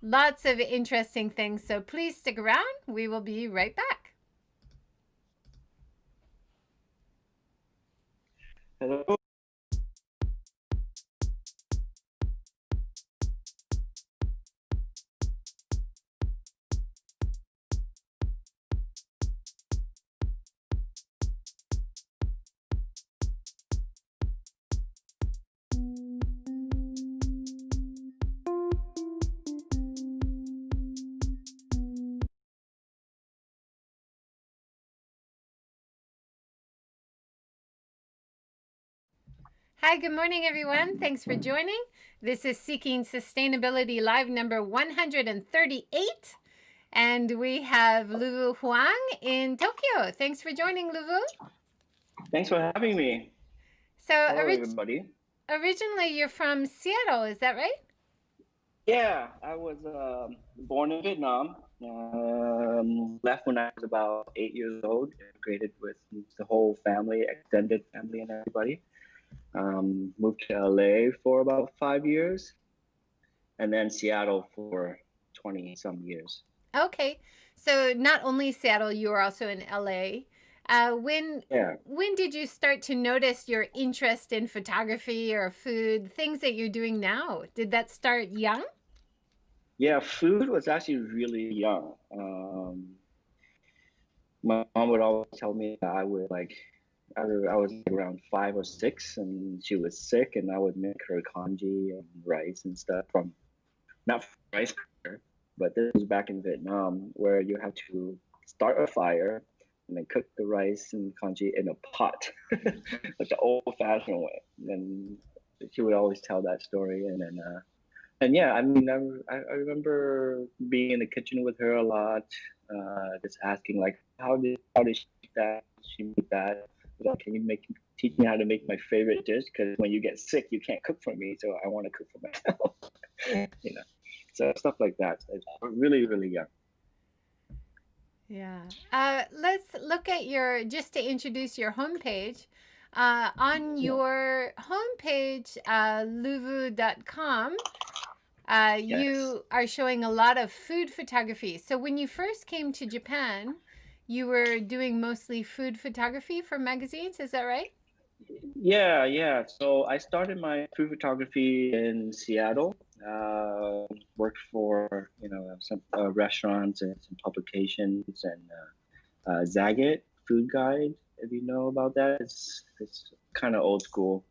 Lots of interesting things. So please stick around. We will be right back. Hello. Hi, good morning, everyone. Thanks for joining. This is Seeking Sustainability Live number 138. And we have Luuvu Hoang in Tokyo. Thanks for joining, Luuvu. Thanks for having me. So, Hello, everybody. originally you're from Seattle, is that right? Yeah, I was born in Vietnam. Left when I was about 8 years old. Immigrated with the whole family, extended family, and everybody. Moved to LA for about 5 years, and then Seattle for 20 some years. Okay. So, not only Seattle, you were also in LA. Uh, when Yeah, when did you start to notice your interest in photography or food, things that you're doing now? Did that start young? yeah. Food was actually really young. My mom would always tell me that I was like around 5 or 6, and she was sick, and I would make her congee and rice and stuff from not from rice cooker, but this was back in Vietnam where you have to start a fire and then cook the rice and congee in a pot, like the old-fashioned way. And she would always tell that story, and yeah, I mean, I remember being in the kitchen with her a lot, just asking like, how did she make that? Did she make that? Like, can you teach me how to make my favorite dish? Because when you get sick, you can't cook for me, so I want to cook for myself. you know, so stuff like that. It's really, really young. Yeah. Let's look at just to introduce your homepage. On Yeah. your homepage, luvu.com, Yes. you are showing a lot of food photography. So when you first came to Japan, you were doing mostly food photography for magazines, is that right? Yeah, yeah. So I started my food photography in Seattle. Worked for some restaurants and some publications and Zagat Food Guide. If you know about that, it's kind of old school.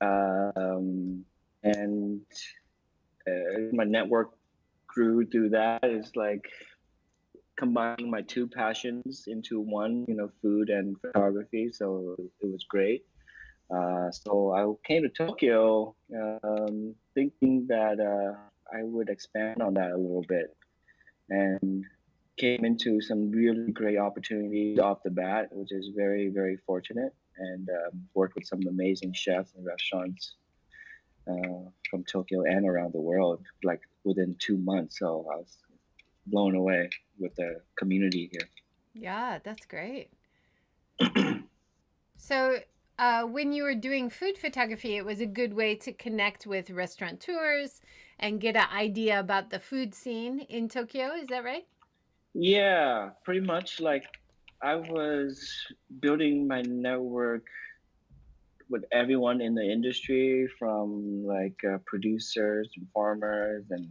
Um, and my network grew through that. It's like combining my two passions into one, food and photography. So it was great. So I came to Tokyo thinking that I would expand on that a little bit and came into some really great opportunities off the bat, which is very, very fortunate, and worked with some amazing chefs and restaurants from Tokyo and around the world, like within 2 months. So I was blown away with the community Yeah, that's great. here. So, when you were doing food photography, it was a good way to connect with restaurateurs and get an idea about the food scene in Tokyo. Is that right? Yeah, pretty much like I was building my network with everyone in the industry from like producers and farmers and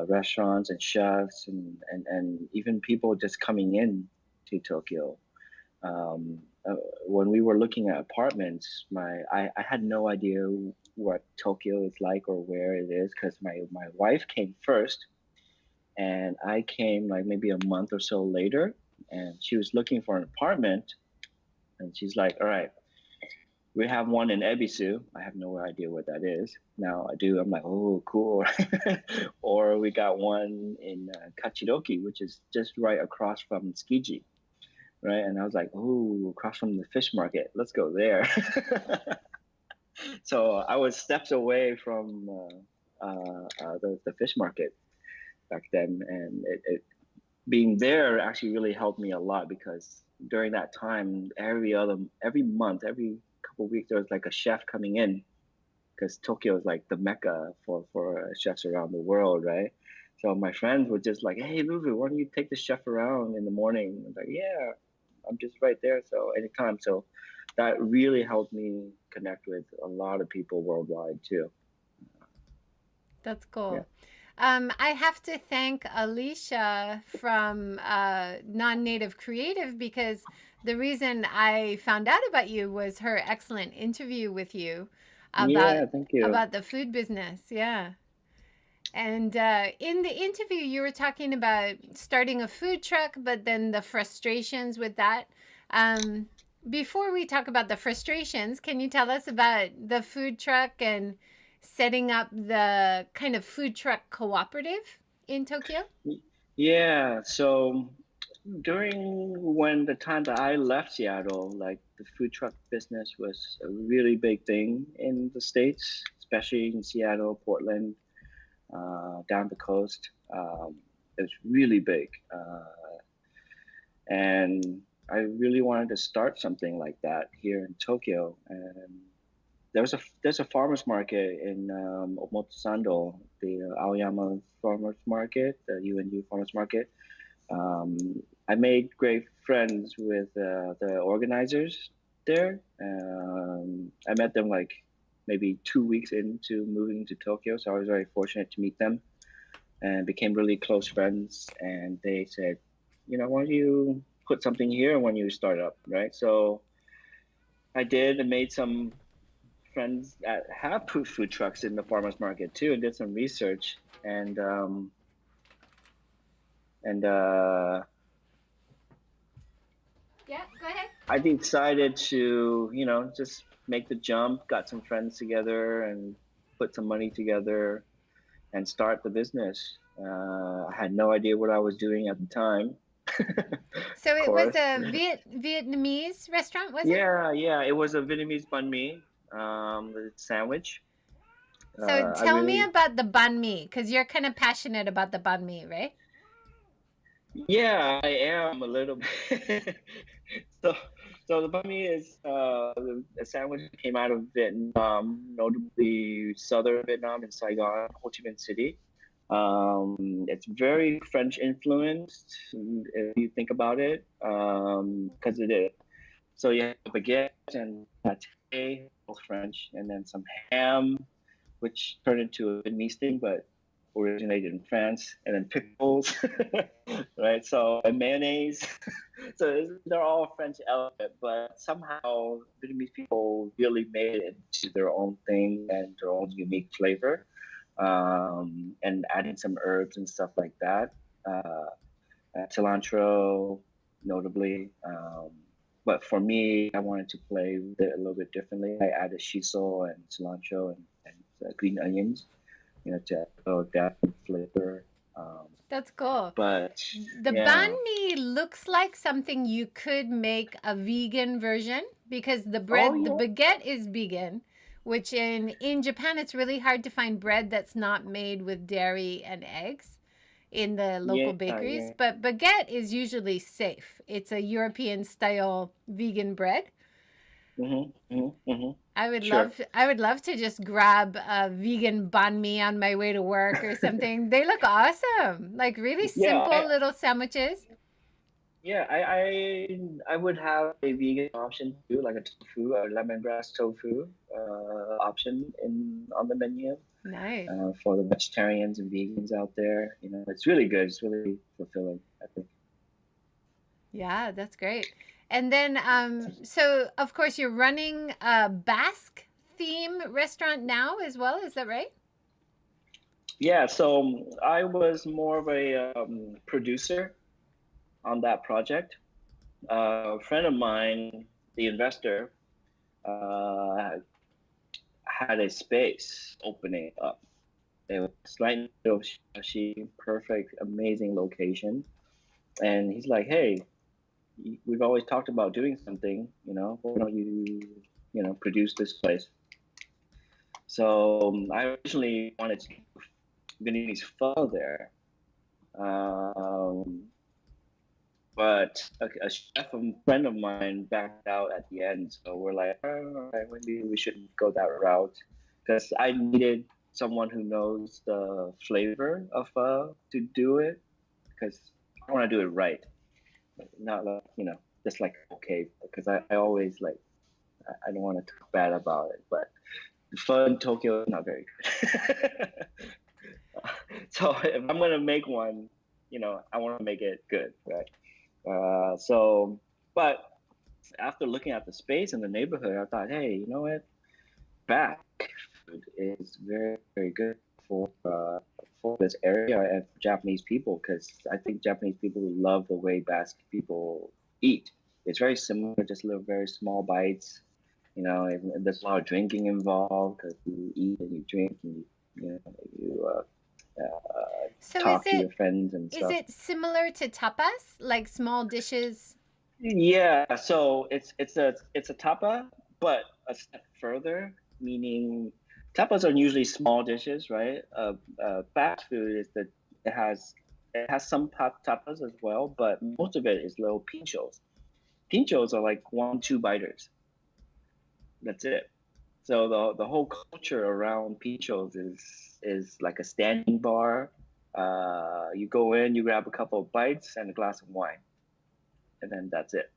restaurants and chefs and even people just coming in to Tokyo. Um, uh, when we were looking at apartments, I had no idea what Tokyo is like or where it is because my wife came first and I came like maybe a month or so later, and she was looking for an apartment, and she's like, "All right, we have one in Ebisu. I have no idea what that is. Now I do. I'm like, oh, cool. Or we got one in Kachidoki, which is just right across from Tsukiji, right? And I was like, oh, across from the fish market. Let's go there. So I was steps away from the fish market back then, and it being there actually really helped me a lot because during that time, every month, every couple of weeks, there was like a chef coming in because Tokyo is like the mecca for chefs around the world, right? So my friends were just like, "Hey, Luuvu, why don't you take the chef around in the morning?" I was like, "Yeah, I'm just right there, so anytime." So that really helped me connect with a lot of people worldwide too. That's Yeah. cool. I have to thank Alicia from Non-Native Creative because the reason I found out about you was her excellent interview with you about Yeah, thank you. the food business. Yeah. And in the interview, you were talking about starting a food truck, but then the frustrations with that. Um, Before we talk about the frustrations, can you tell us about the food truck and setting up the kind of food truck cooperative in Tokyo? Yeah, so during when the time that I left Seattle, like the food truck business was a really big thing in the States, especially in Seattle, Portland, down the coast. It was really big. And I really wanted to start something like that here in Tokyo. And there's a farmers market in Omotesando, the Aoyama farmers market, the UNU farmers market. Um, I made great friends with the organizers there. I met them like maybe 2 weeks into moving to Tokyo, so I was very fortunate to meet them and became really close friends. And they said, why don't you put something here when you start up, right? So I did and made some friends that have food trucks in the farmers market too, and did some research. And Yeah, go ahead. I decided to, just make the jump, got some friends together and put some money together and start the business. I had no idea what I was doing at the time, So of it was course. a Vietnamese restaurant, was it? Yeah, it was a Vietnamese banh mi, the sandwich. So I tell me really, about the banh mi, because you're kind of passionate about the banh mi, right? yeah, I am a little bit. So, so the banh mi is a sandwich that came out of Vietnam, notably southern Vietnam in Saigon, Ho Chi Minh City. It's very French influenced if you think about it, because it is. So you have baguette and pate, both French, and then some ham, which turned into a Vietnamese thing, but originated in France, and then pickles, right? So and mayonnaise. They're all French element, but somehow Vietnamese people really made it into their own thing and their own unique flavor, and adding some herbs and stuff like that. Uh, Cilantro, notably. But for me, I wanted to play with it a little bit differently. I added shiso and cilantro and green onions, to add a little depth and flavor. Um, That's cool. but The banh yeah. mi looks like something you could make a vegan version because Oh the yeah. baguette is vegan, which in Japan it's really hard to find bread that's not made with dairy and eggs in the local Yeah. bakeries. Yeah. But baguette is usually safe. It's a European style vegan bread. Sure. I would love to just grab a vegan banh mi on my way to work or something. They look awesome. Like really Yeah. simple little sandwiches. I would have a vegan option too, like a tofu, a lemongrass tofu option in on the menu. Nice. For the vegetarians and vegans out there. It's really good. It's really fulfilling, I think. Yeah, that's great. And then, so of course you're running a Basque theme restaurant now as well. Is that right? Yeah, so I was more of a producer on that project. A friend of mine, the investor, uh, had a space opening up. It was right in the middle of Shashi, perfect, amazing location. And he's like, "Hey, we've always talked about doing something. Why don't you produce this place?" So I originally wanted to do Vietnamese pho there, um, but a chef, a friend of mine, backed out at the end. So we're like, all right, maybe we shouldn't go that route. because I needed someone who knows the flavor of pho to do it, because I want to do it right, not like just like okay, because I always like I don't want to talk bad about it, but the pho in Tokyo is not very good. So if I'm gonna make one, I want to make it good, right? But after looking at the space in the neighborhood, I thought, hey, you know what? Basque food is very, very good for this area and for Japanese people, because I think Japanese people love the way Basque people eat. It's very similar, just little very small bites. And there's a lot of drinking involved because you eat and you drink and you So talk to your friends and is stuff. it similar to tapas, like small dishes? Yeah, so it's a tapa, but a step further, meaning tapas are usually small dishes, right? Fast food is that it has some tapas as well, but most of it is little pinchos. Pinchos are like 1, 2 biters. That's it. So the whole culture around pinchos is like a standing bar. You go in, you grab a couple of bites and a glass of wine, and then that's it.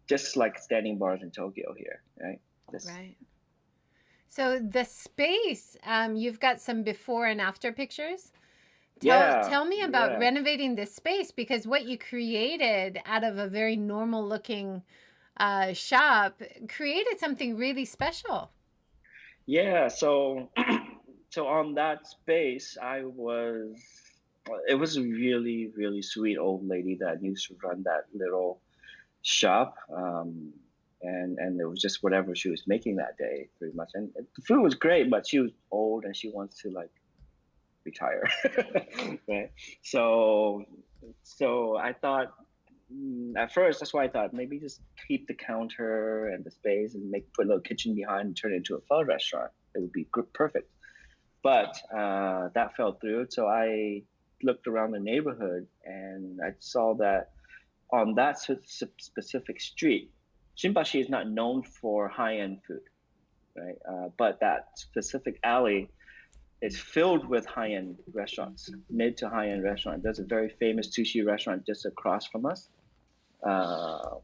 Just like standing bars in Tokyo here, right? Just Right. So the space, you've got some before and after pictures. Tell yeah, tell me about yeah, renovating this space, because what you created out of a very normal looking shop created something really special. yeah. So so on that space, it was a really, really sweet old lady that used to run that little shop. And it was just whatever she was making that day, pretty much. And the food was great, but she was old and she wants to like retire, right? So so I thought, at first, that's why I thought maybe just keep the counter and the space and put a little kitchen behind and turn it into a pho restaurant. It would be perfect. But that fell through. So I looked around the neighborhood and I saw that on that specific street, Shimbashi is not known for high-end food, right? But that specific alley is filled with high-end restaurants, mid to high-end restaurant. There's a very famous sushi restaurant just across from us. Uh,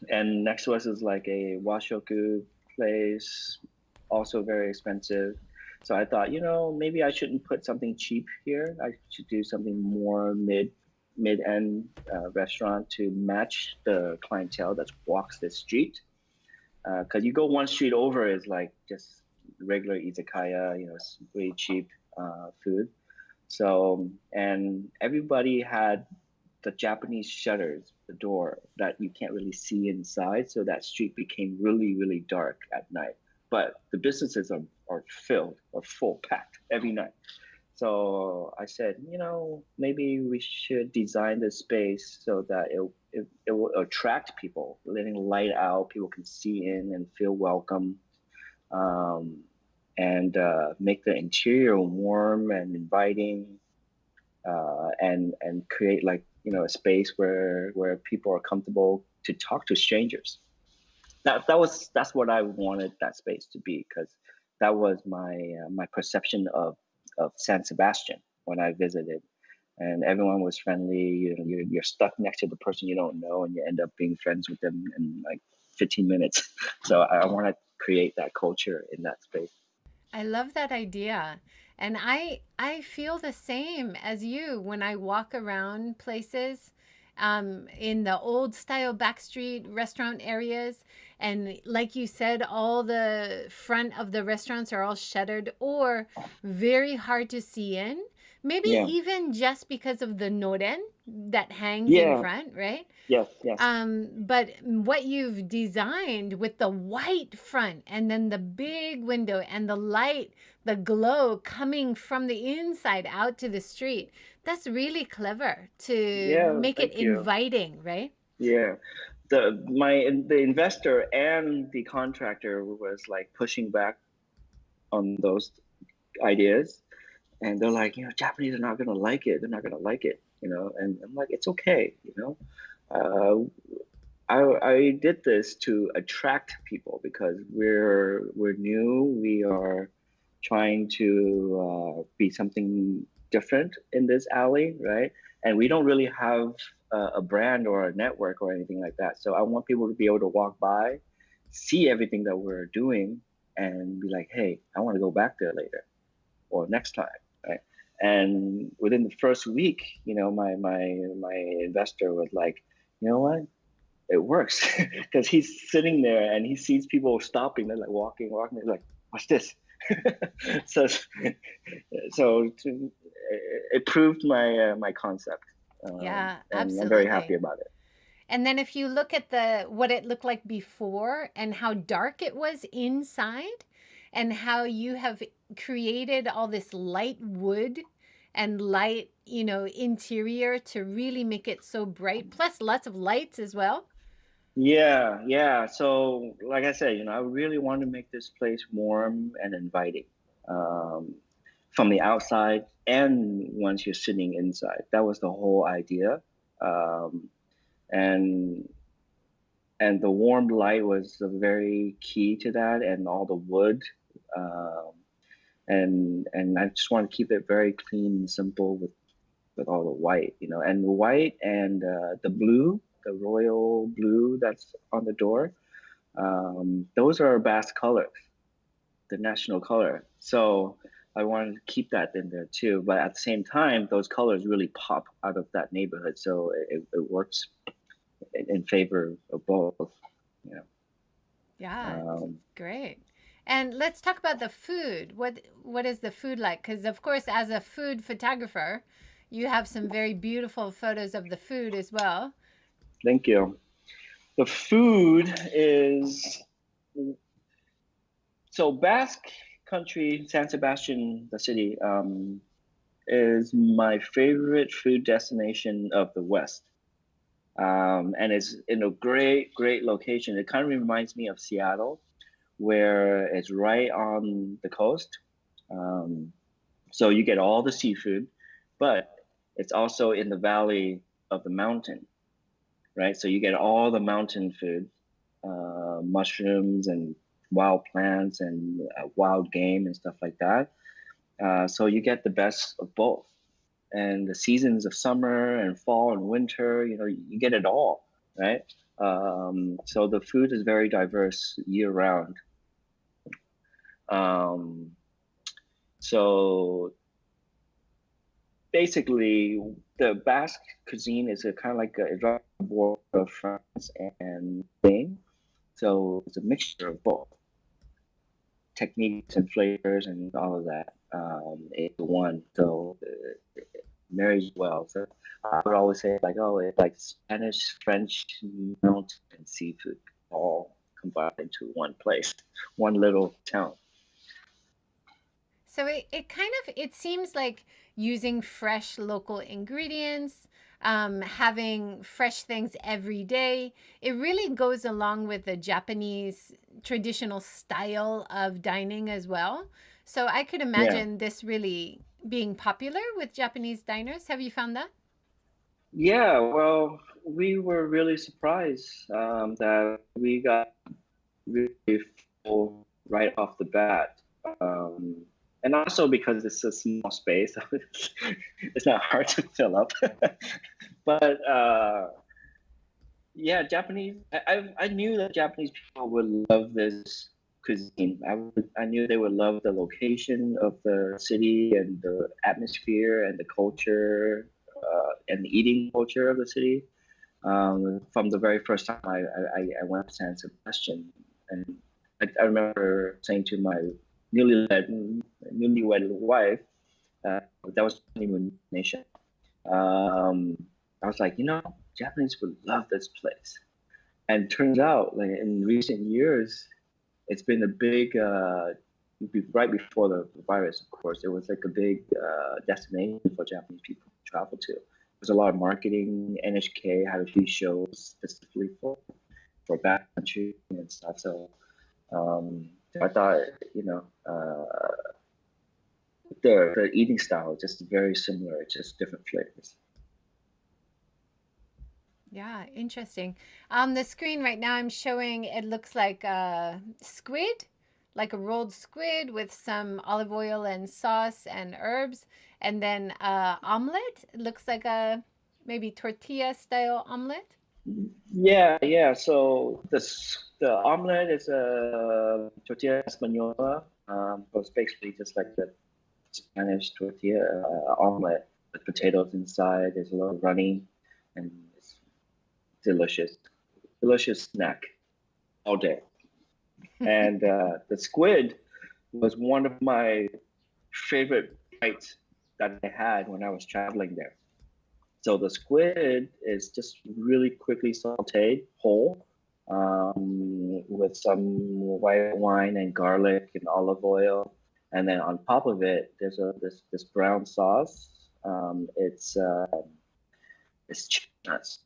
and next to us is like a washoku place, also very expensive. So I thought, maybe I shouldn't put something cheap here. I should do something more mid-end restaurant to match the clientele that walks this street. Because you go one street over is like just regular izakaya, it's really cheap food. So, and everybody had the Japanese shutters, the door that you can't really see inside. So that street became really, really dark at night. But the businesses are filled or full packed every night. So I said, maybe we should design this space so that it will attract people, letting light out, people can see in and feel welcome, um, and make the interior warm and inviting, and create like a space where people are comfortable to talk to strangers. That's what I wanted that space to be, because that was my perception of San Sebastian when I visited, and everyone was friendly. You're stuck next to the person you don't know, and you end up being friends with them in like 15 minutes. So I want to create that culture in that space. I love that idea. And I feel the same as you when I walk around places in the old style backstreet restaurant areas. And like you said, all the front of the restaurants are all shuttered or very hard to see in. Maybe Yeah, even just because of the noren that hangs in yeah, front, right? yes, yes, But what you've designed with the white front and then the big window and the light, the glow coming from the inside out to the street, that's really clever to yeah. make it Thank you. inviting, right? Yeah, the investor and the contractor was like pushing back on those ideas, and they're like, Japanese are not gonna like it. They're not gonna like it, And I'm like, it's okay. I did this to attract people because we're new. We are trying to be something different in this alley, right? And we don't really have a brand or a network or anything like that. So I want people to be able to walk by, see everything that we're doing, and be like, hey, I want to go back there later or next time, right? And within the first week, my investor was like, you know what? It works because he's sitting there and he sees people stopping. They're like walking. They're like, what's this? so, it proved my concept, Yeah, and I'm very happy absolutely. about it. And then if you look at the what it looked like before and how dark it was inside and how you have created all this light wood and light, interior to really make it so bright, plus lots of lights as well. Yeah, yeah. So, like I said, I really want to make this place warm and inviting, um, from the outside and once you're sitting inside. That was the whole idea. Um, and the warm light was very key to that, and all the wood, um, and I just want to keep it very clean and simple with all the white, and the white and the blue, the royal blue that's on the door. Those are our Basque colors, the national color. So I wanted to keep that in there too. But at the same time, those colors really pop out of that neighborhood. So it works in favor of both. You Yeah, it's um, great. And let's talk about the food. What is the food like? Because of course, as a food photographer, you have some very beautiful photos of the food as well. thank you. The food is so Basque country, San Sebastian, the city, is my favorite food destination of the West. And it's in a great, great location. It kind of reminds me of Seattle, where it's right on the coast. Um, so you get all the seafood, but it's also in the valley of the mountain, right? So you get all the mountain food, mushrooms and wild plants and wild game and stuff like that. So you get the best of both. And the seasons of summer and fall and winter, you get it all, right? So the food is very diverse year round. Um, so basically, the Basque cuisine is a kind of like a drop board of France and Spain. So it's a mixture of both techniques and flavors and all of that into one. So it marries well. So I would always say like, oh, it's like Spanish, French, mountain, and seafood all combined into one place, one little town. So it kind of it seems like using fresh local ingredients, having fresh things every day. It really goes along with the Japanese traditional style of dining as well. So I could Yeah. imagine this really being popular with Japanese diners. Have you found that? Yeah, well, we were really surprised that we got really full right off the bat. And also because it's a small space, it's not hard to fill up. But yeah, Japanese. I knew that Japanese people would love this cuisine. I knew they would love the location of the city and the atmosphere and the culture and the eating culture of the city. From the very first time I went to San Sebastian, and I remember saying to my newlywed wife, that was honeymoon nation. Um, I was like, Japanese would love this place. And turns out, like in recent years, it's been a big, right before the virus, of course, it was like a big destination for Japanese people to travel to. There's a lot of marketing. NHK had a few shows specifically for backcountry and stuff. So I thought, the eating style is just very similar, just different flavors. Yeah, interesting. On the screen right now, I'm showing it looks like squid. like a rolled squid with some olive oil and sauce and herbs, and then omelet. It looks like a maybe tortilla style omelet. Yeah. So the omelet is a tortilla española. So it's basically just like the Spanish tortilla omelet with potatoes inside. There's a little runny, and it's delicious, delicious snack all day. And the squid was one of my favorite bites that I had when I was traveling there. So the squid is just really quickly sautéed whole with some white wine and garlic and olive oil, and then on top of it, there's this brown sauce. It's chestnuts.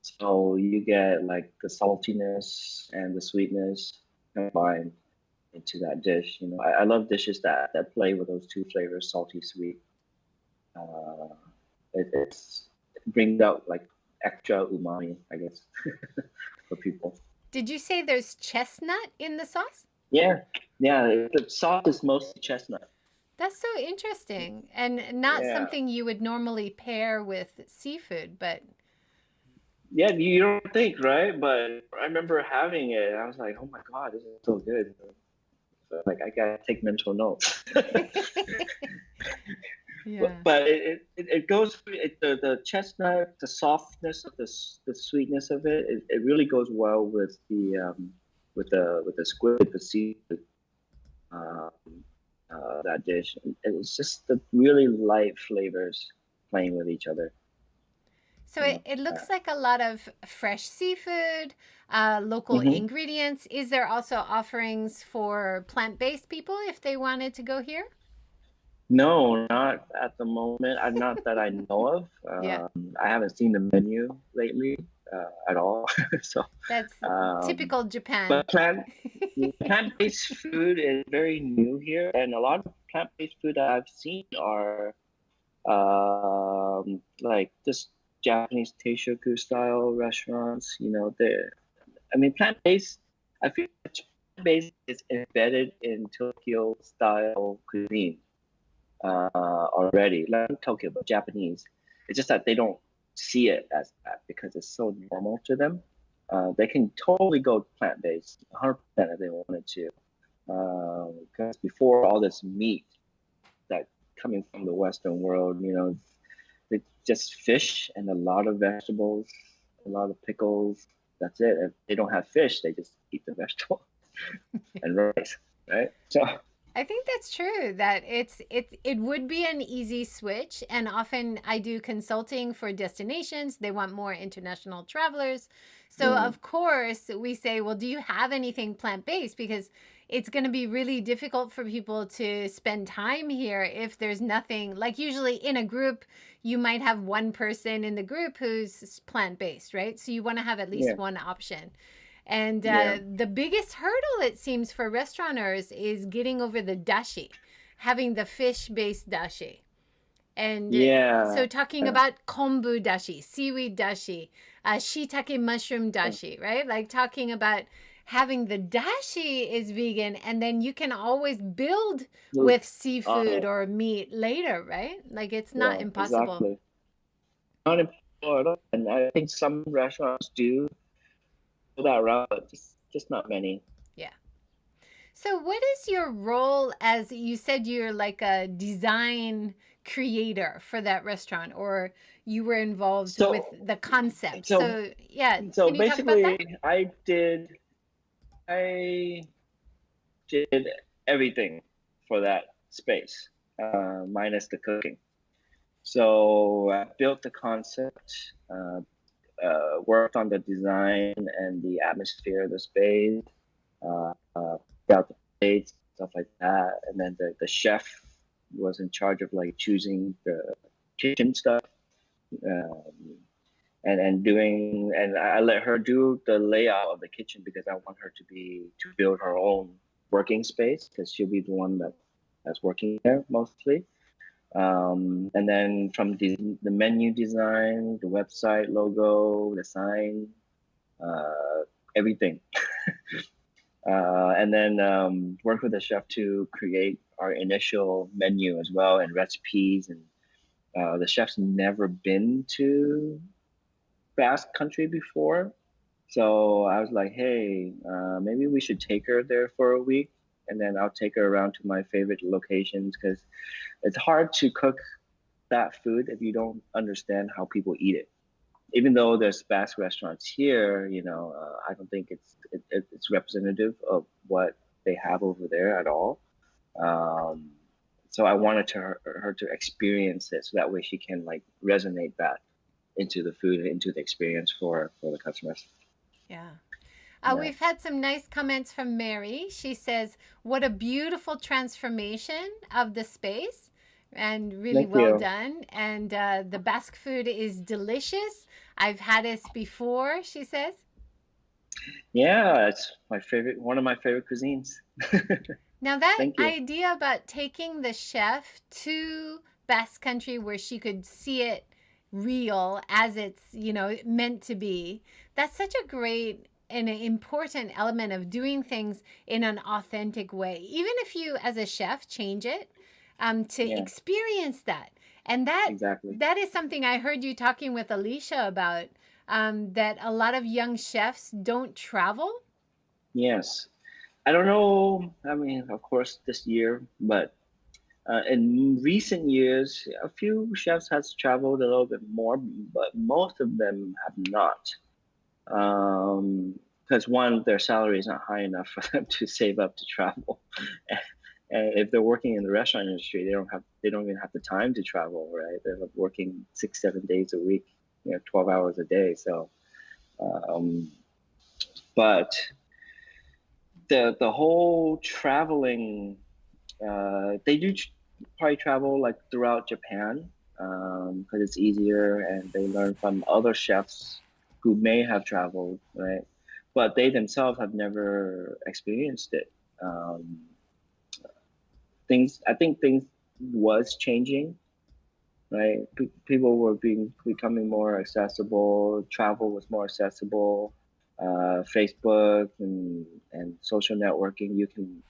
So you get like the saltiness and the sweetness combined into that dish. I love dishes that play with those two flavors, salty, sweet. Uh, it brings out like extra umami, I guess, for people. Did you say there's chestnut in the sauce? Yeah, yeah. The sauce is mostly chestnut. That's so interesting, and not Yeah, something you would normally pair with seafood, but yeah. You don't think, right? But I remember having it, and I was like, "Oh my God, this is so good." So, like I gotta take mental notes. yeah. But it goes the chestnut, the softness of the sweetness of it really goes well with the squid, the seafood, um, that dish. And it's just the really light flavors playing with each other. So You it, know. it looks like a lot of fresh seafood, local Hmm. ingredients. Is there also offerings for plant-based people if they wanted to go here? No, not at the moment. Not that I know of. Yeah, I haven't seen the menu lately at all. So, that's um, typical Japan. but plant-based food is very new here, and a lot of plant-based food that I've seen are like just Japanese teishoku style restaurants. I mean, plant-based. I feel like plant-based is embedded in Tokyo style cuisine already. Like not Tokyo, but Japanese. It's just that they don't see it as that because it's so normal to them. They can totally go plant-based, 100% if they wanted to. Because before all this meat that coming from the Western world, it's just fish and a lot of vegetables, a lot of pickles. That's it. If they don't have fish, they just eat the vegetables and rice, right? So I think that's true that it would be an easy switch, and often I do consulting for destinations. They want more international travelers. So mm, of course, we say, "Well, do you have anything plant-based?" because it's going to be really difficult for people to spend time here if there's nothing. Like usually in a group, you might have one person in the group who's plant-based, right? So you want to have at least yeah, one option. And yeah, the biggest hurdle, it seems, for restaurateurs is getting over the dashi, having the fish based dashi. And yeah. so, talking about kombu dashi, seaweed dashi, shiitake mushroom dashi, right? Like talking about having the dashi is vegan, and then you can always build with On seafood it. or meat later, right? Like it's not Yeah, impossible. exactly. Not in Florida, and I think some restaurants do go that route, but just not many. Yeah. So, what is your role as you said you're like a design creator for that restaurant, or you were involved with So, the concept? so, So, yeah, so can you talk about that? basically, I did everything for that space, minus the cooking. So I built the concept, worked on the design and the atmosphere of the space, out the plates, stuff like that. And then the chef was in charge of like choosing the kitchen stuff, um, and doing, and I let her do the layout of the kitchen because I want her to build her own working space because she'll be the one that's working there mostly. And then from the menu design, the website logo, the sign, uh, everything. And then worked with the chef to create our initial menu as well and recipes. And the chef's never been to Basque country before. So I was like, hey, maybe we should take her there for a week. And then I'll take her around to my favorite locations because it's hard to cook that food if you don't understand how people eat it. Even though there's Basque restaurants here, I don't think it's representative of what they have over there at all. Um, so I wanted her to experience it, so that way she can like resonate that into the food, into the experience for the customers. Yeah. Yeah, We've had some nice comments from Mary. She says, "What a beautiful transformation of the space, and really thank well you. done. And the Basque food is delicious. I've had it before," she says. Yeah, it's my favorite, one of my favorite cuisines. Now, that Thank you. idea about taking the chef to Basque Country where she could see it real as it's, meant to be, that's such a great and an important element of doing things in an authentic way. Even if you, as a chef, change it to Yeah, experience that. And that exactly. that is something I heard you talking with Alicia about, that a lot of young chefs don't travel. Yes. I don't know. I mean, of course, this year, but in recent years, a few chefs has traveled a little bit more, but most of them have not. Because one, their salary is not high enough for them to save up to travel, and if they're working in the restaurant industry, they don't even have the time to travel, right? They're like working 6, 7 days a week, 12 hours a day. So, um, but the whole traveling, they do probably travel like throughout Japan because it's easier and they learn from other chefs who may have traveled, right? But they themselves have never experienced it. Um, I think things was changing, right? People were becoming more accessible. Travel was more accessible. Facebook and social networking, you can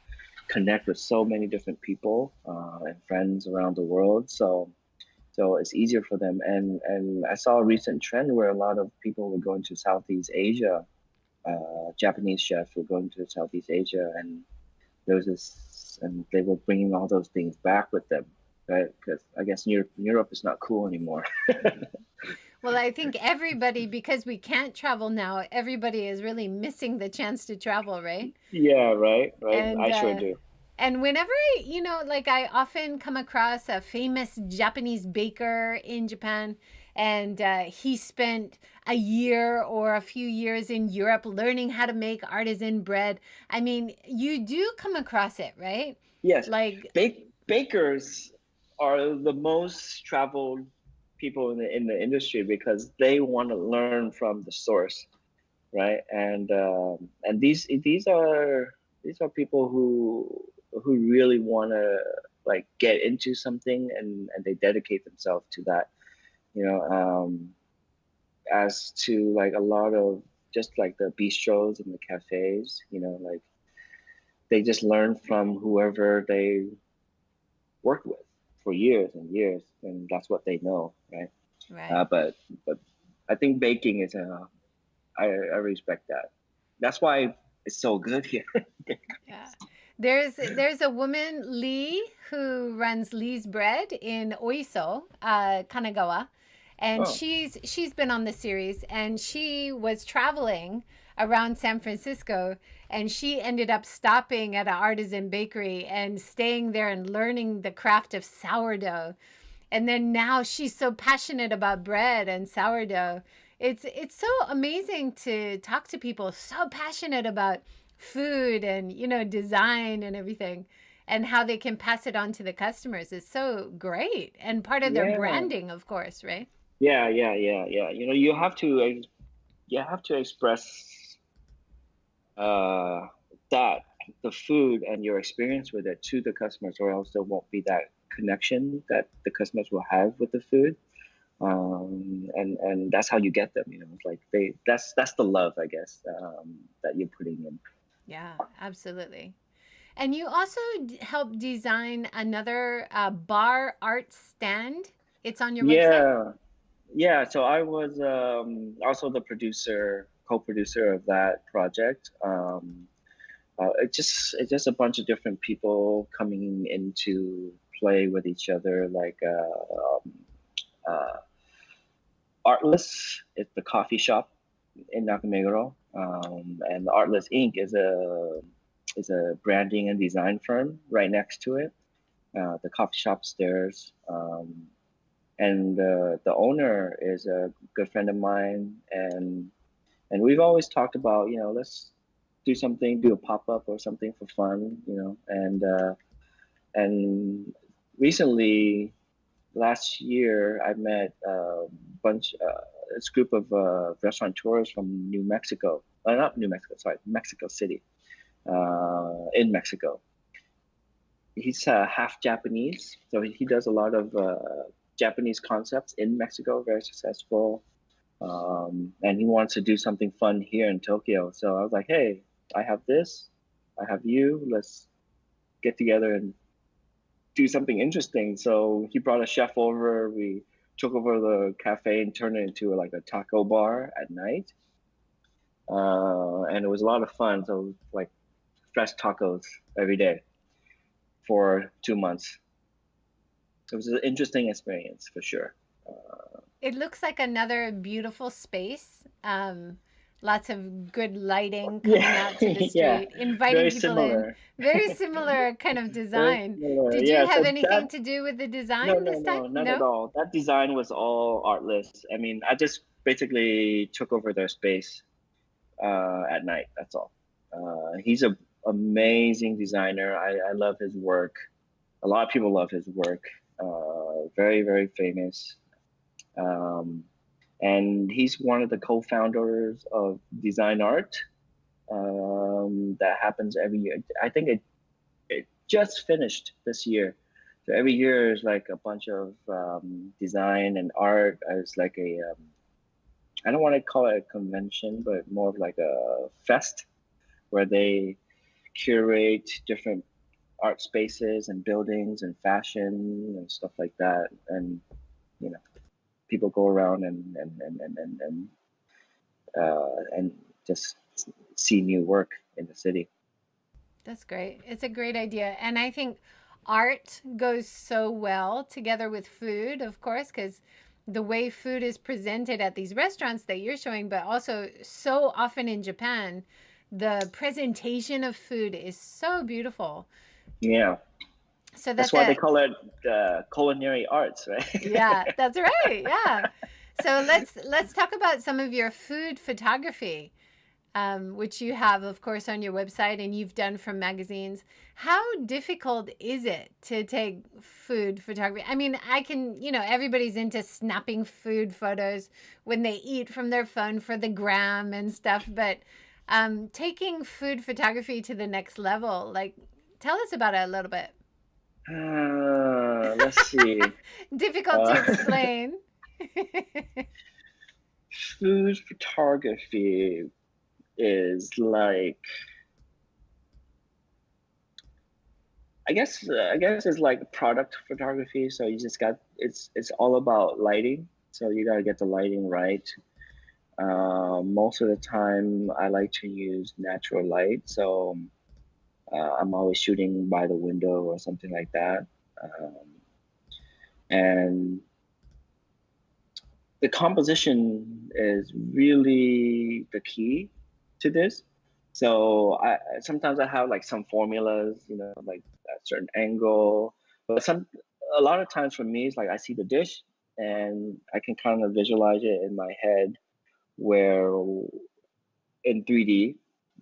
connect with so many different people and friends around the world. So it's easier for them. And I saw a recent trend where a lot of people were going to Southeast Asia. Japanese chefs were going to Southeast Asia, and there was this, and they were bringing all those things back with them, right? Because I guess Europe is not cool anymore. Well, I think everybody, because we can't travel now, everybody is really missing the chance to travel, right? Yeah, right, right. And I sure do. whenever like I often come across a famous Japanese baker in Japan, and he spent a year or a few years in Europe learning how to make artisan bread. I mean, you do come across it, right? Yes, Like, bakers are the most traveled people in the industry because they want to learn from the source, right? And these are people who really want to like get into something and they dedicate themselves to that, you know. As to like a lot of just like the bistros and the cafes, like they just learn from whoever they worked with for years and years, and that's what they know, right? right. But I think baking is I respect that. That's why it's so good here. Yeah. There's a woman, Lee, who runs Lee's Bread in Oiso, Kanagawa, and Oh, she's been on the series, and she was traveling around San Francisco, and she ended up stopping at an artisan bakery and staying there and learning the craft of sourdough. And then now she's so passionate about bread and sourdough. It's so amazing to talk to people so passionate about food and design and everything, and how they can pass it on to the customers is so great and part of their yeah, branding, of course, right? yeah. You have to express uh, that the food and your experience with it to the customers, or else there won't be that connection that the customers will have with the food. And that's how you get them. It's like that's the love, I guess, that you're putting in. Yeah, absolutely. And you also helped design another bar art stand. It's on your website? Yeah, yeah. So I was also the producer, co-producer of that project. It's just a bunch of different people coming into play with each other, like uh, Artless. It's the coffee shop in Nakameguro, and Artless Inc. is a branding and design firm right next to it. The coffee shop stairs, and the owner is a good friend of mine, and we've always talked about, let's do something, do a pop up or something for fun, and recently last year I met bunch this group of restaurateurs from New Mexico, not New Mexico, sorry, Mexico City, in Mexico. He's half Japanese, so he does a lot of Japanese concepts in Mexico, very successful. And he wants to do something fun here in Tokyo. So I was like, hey, I have this, I have you, let's get together and do something interesting. So he brought a chef over. We took over the cafe and turned it into like a taco bar at night. And it was a lot of fun. So like fresh tacos every day for 2 months. It was an interesting experience for sure. Uh, It looks like another beautiful space. Lots of good lighting coming yeah, out to the yeah, street, inviting very people in. similar. Very similar kind of Very design. similar. Did you Yeah, have so anything that to do with the no, design no, this time? no, not at No? all. That design was all artless. I mean, I just basically took over their space at night. That's all. He's a amazing designer. I love his work. A lot of people love his work. Very, very famous. Um, and he's one of the co-founders of Design Art. That happens every year. I think it just finished this year. So every year is like a bunch of design and art. It's like I don't want to call it a convention, but more of like a fest where they curate different art spaces and buildings and fashion and stuff like that. And you know, people go around and just see new work in the city. That's great. It's a great idea. And I think art goes so well together with food, of course, because the way food is presented at these restaurants that you're showing, but also so often in Japan, the presentation of food is so beautiful. Yeah, So that's that's why they a call it culinary arts, right? yeah, that's right. Yeah. So let's talk about some of your food photography, which you have, of course, on your website and you've done from magazines. How difficult is it to take food photography? I mean, everybody's into snapping food photos when they eat from their phone for the gram and stuff, but taking food photography to the next level, like, tell us about it a little bit. Let's see. Difficult to Uh, explain. food photography is like, I guess it's like product photography. So you just got it's all about lighting. So you gotta get the lighting right. Most of the time, I like to use natural light. So I'm always shooting by the window or something like that. Um, and the composition is really the key to this. So sometimes I have like some formulas, like a certain angle, but a lot of times for me it's like I see the dish and I can kind of visualize it in my head where in 3D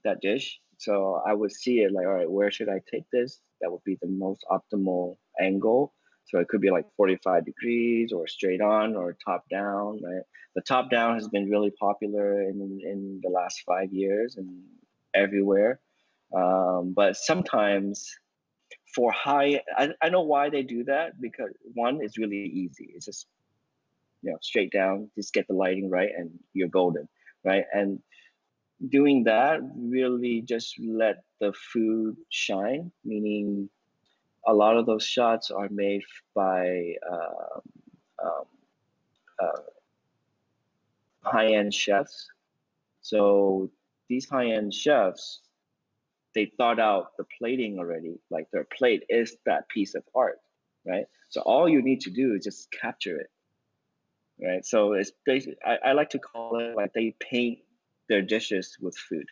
that dish. So I would see it like, all right, where should I take this? That would be the most optimal angle. So it could be like 45 degrees or straight on or top down, right? The top down has been really popular in the last 5 years and everywhere. But sometimes for high, I know why they do that because one, it's really easy. It's just, straight down, just get the lighting right and you're golden, right? And doing that really just let the food shine, meaning a lot of those shots are made by um, uh, high-end chefs. So these high-end chefs, they thought out the plating already. Like their plate is that piece of art, right? So all you need to do is just capture it, right? So it's basically, I like to call it like they paint their dishes with food,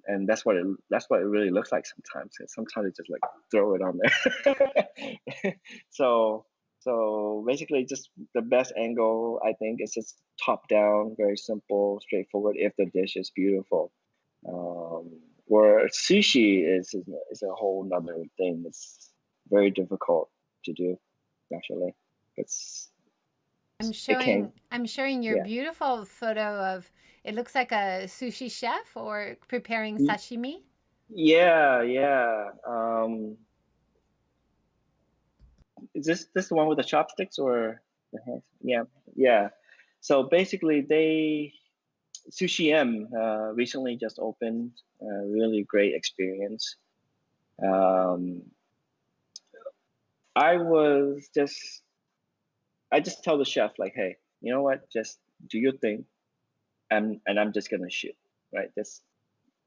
and that's what it really looks like sometimes. And sometimes they just like throw it on there. so so basically, just the best angle I think is just top down, very simple, straightforward. If the dish is beautiful, um, where sushi is a whole nother thing. It's very difficult to do, actually. It's it can I'm showing your yeah. beautiful photo of it looks like a sushi chef or preparing Y- sashimi. Yeah, yeah. Is this the one with the chopsticks or the hands? Yeah, yeah. So basically, they Sushi M recently just opened. Really great experience. Um, I was just I just tell the chef like, hey, you know what? Just do your thing, and I'm just gonna shoot, right? Just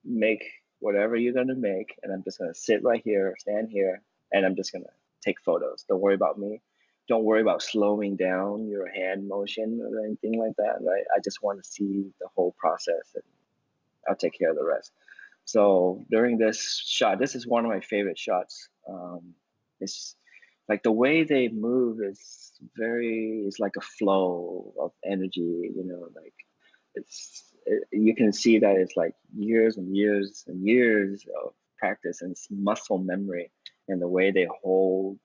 make whatever you're gonna make, and I'm just gonna sit right here, stand here, and I'm just gonna take photos. Don't worry about me. Don't worry about slowing down your hand motion or anything like that, right? I just want to see the whole process, and I'll take care of the rest. So during this shot, this is one of my favorite shots. It's like the way they move is it's like a flow of energy, like you can see that it's like years and years and years of practice, and it's muscle memory, and the way they hold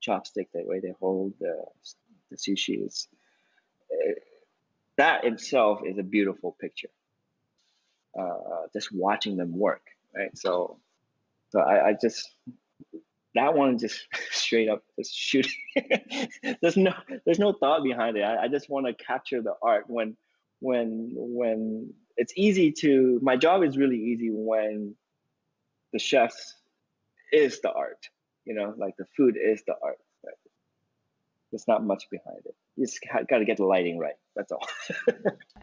chopstick, the way they hold the sushi is uh, that itself is a beautiful picture. Just watching them work, right? So I just that one just straight up just shooting. there's no there's no thought behind it. I just want to capture the art when it's easy to my job is really easy when the chefs is the art, like the food is the art. Right? There's not much behind it. You just got to get the lighting right. That's all.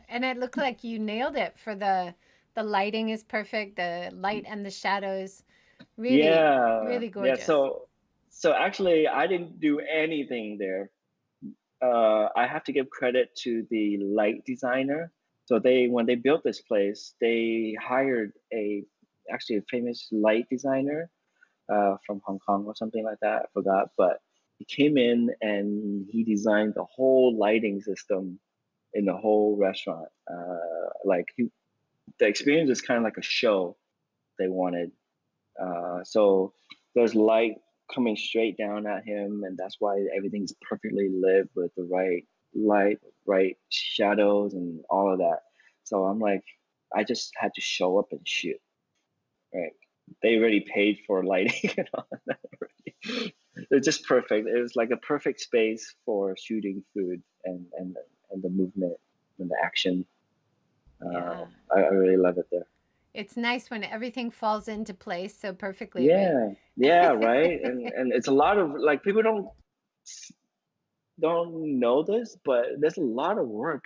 And it looked like you nailed it for the lighting is perfect, the light and the shadows. Really, Yeah, really yeah. gorgeous. So actually, I didn't do anything there. I have to give credit to the light designer. So when they built this place, they hired actually a famous light designer from Hong Kong or something like that. I forgot, but he came in and he designed the whole lighting system in the whole restaurant. The experience is kind of like a show they wanted. So there's light coming straight down at him, and that's why everything's perfectly lit with the right light, right shadows, and all of that. So I'm like, I just had to show up and shoot. Right? They already paid for lighting and all that already. It's just perfect. It was like a perfect space for shooting food and the movement and the action. Yeah. I really love it there. It's nice when everything falls into place so perfectly, right? Yeah, yeah, right. And it's a lot of like people don't know this, but there's a lot of work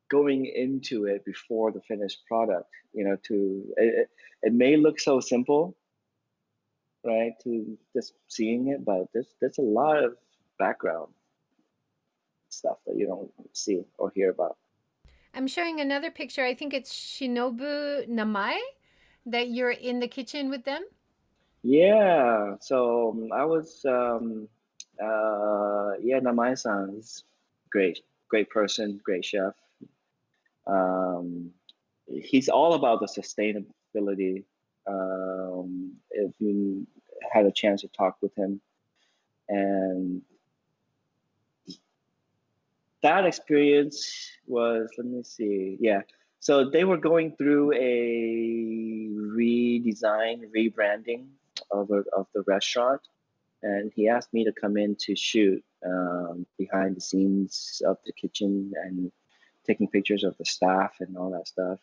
going into it before the finished product. It may look so simple, right, to just seeing it, but there's a lot of background stuff that you don't see or hear about. I'm showing another picture. I think it's Shinobu Namai that you're in the kitchen with them. Yeah, so I was yeah, Namai-san is great person, great chef. Um, he's all about the sustainability. If you had a chance to talk with him, and that experience was, let me see, yeah. So they were going through a rebranding of the restaurant, and he asked me to come in to shoot behind the scenes of the kitchen and taking pictures of the staff and all that stuff.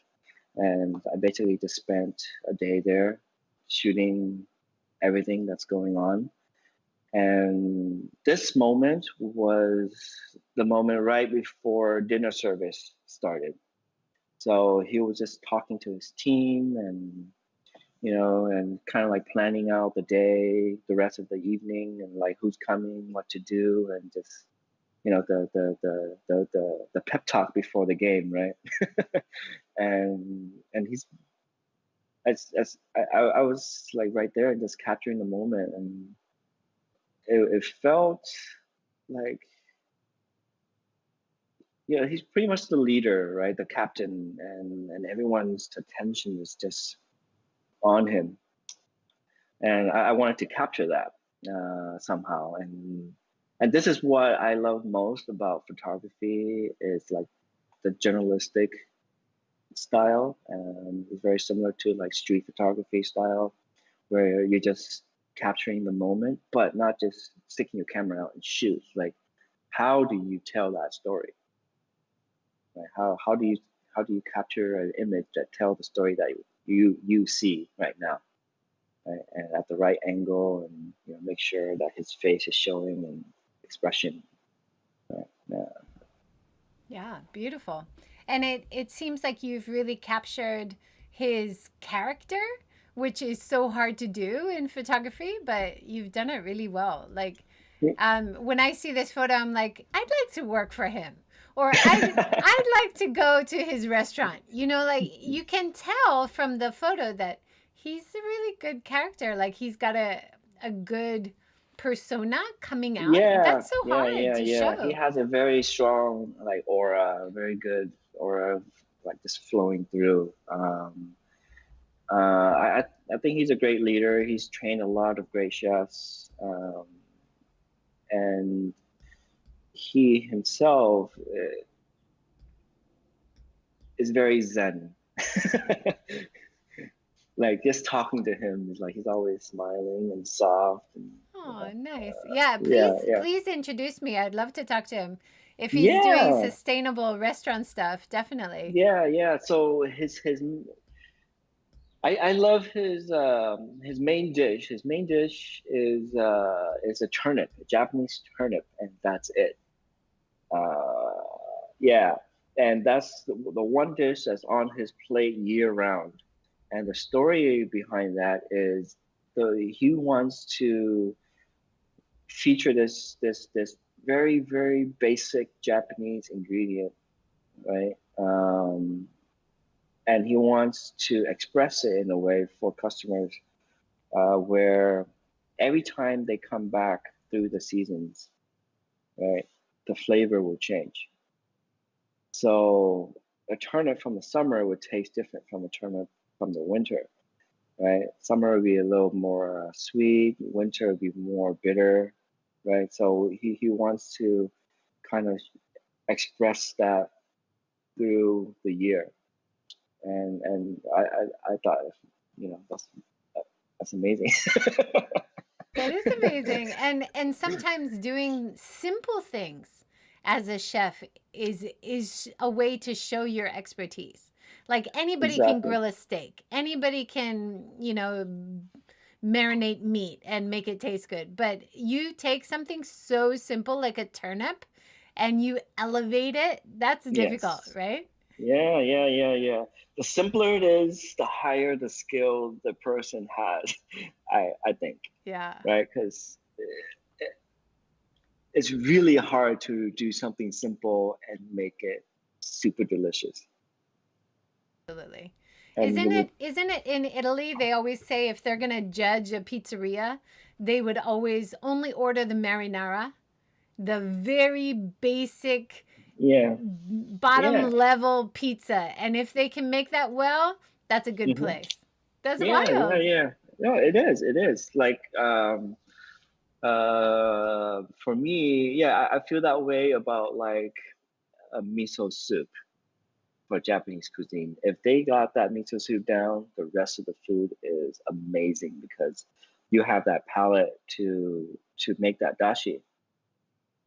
And I basically just spent a day there shooting everything that's going on. And this moment was the moment right before dinner service started. So he was just talking to his team and and kind of like planning out the day, the rest of the evening, and like who's coming, what to do, and just the pep talk before the game, right? And he's as I was like right there and just capturing the moment, and it felt like he's pretty much the leader, right? The captain, and everyone's attention is just on him, and I wanted to capture that somehow, and this is what I love most about photography is like the journalistic style. It's very similar to like street photography style, where you're just capturing the moment, but not just sticking your camera out and shoot. Like, how do you tell that story? Right? How do you capture an image that tells the story that you see right now? Right? And at the right angle, and make sure that his face is showing and expression. Right? Yeah. Yeah, beautiful. And it seems like you've really captured his character, which is so hard to do in photography, but you've done it really well. Like when I see this photo, I'm like, I'd like to work for him. Or I'd like to go to his restaurant. Like you can tell from the photo that he's a really good character. Like he's got a good persona coming out. Yeah, That's so yeah, hard yeah, to yeah. He show. has a very strong like aura, very good aura, like just flowing through. I think he's a great leader. He's trained a lot of great chefs, and he himself is very zen. Like just talking to him is like he's always smiling and soft, and Oh, nice. Yeah, yeah, yeah, please introduce me. I'd love to talk to him. If he's doing yeah, sustainable restaurant stuff, definitely. yeah, yeah. So I love his main dish. His main dish is a turnip, a Japanese turnip, and that's it. Uh, yeah, and that's the one dish that's on his plate year round. And the story behind that is he wants to feature this very very basic Japanese ingredient, right? And he wants to express it in a way for customers where every time they come back through the seasons, right, the flavor will change. So a turnip from the summer would taste different from a turnip from the winter, right? Summer would be a little more sweet, winter would be more bitter, right? So he wants to kind of express that through the year, and I thought, that's amazing. That is amazing. And sometimes doing simple things as a chef is a way to show your expertise. Like anybody can Exactly. grill a steak. Anybody can, marinate meat and make it taste good. But you take something so simple like a turnip and you elevate it, that's difficult, Yes. right? Yeah, yeah, yeah, yeah. The simpler it is, the higher the skill the person has, I think, Yeah, right? Because it's really hard to do something simple and make it super delicious. absolutely. And Isn't it in Italy they always say if they're going to judge a pizzeria, they would always only order the marinara, the very basic yeah, bottom yeah, level pizza. And if they can make that well, that's a good hmm place. That's yeah, yeah, wild. yeah. No, it is. It is like for me, yeah, I feel that way about like a miso soup for Japanese cuisine. If they got that miso soup down, the rest of the food is amazing because you have that palate to make that dashi,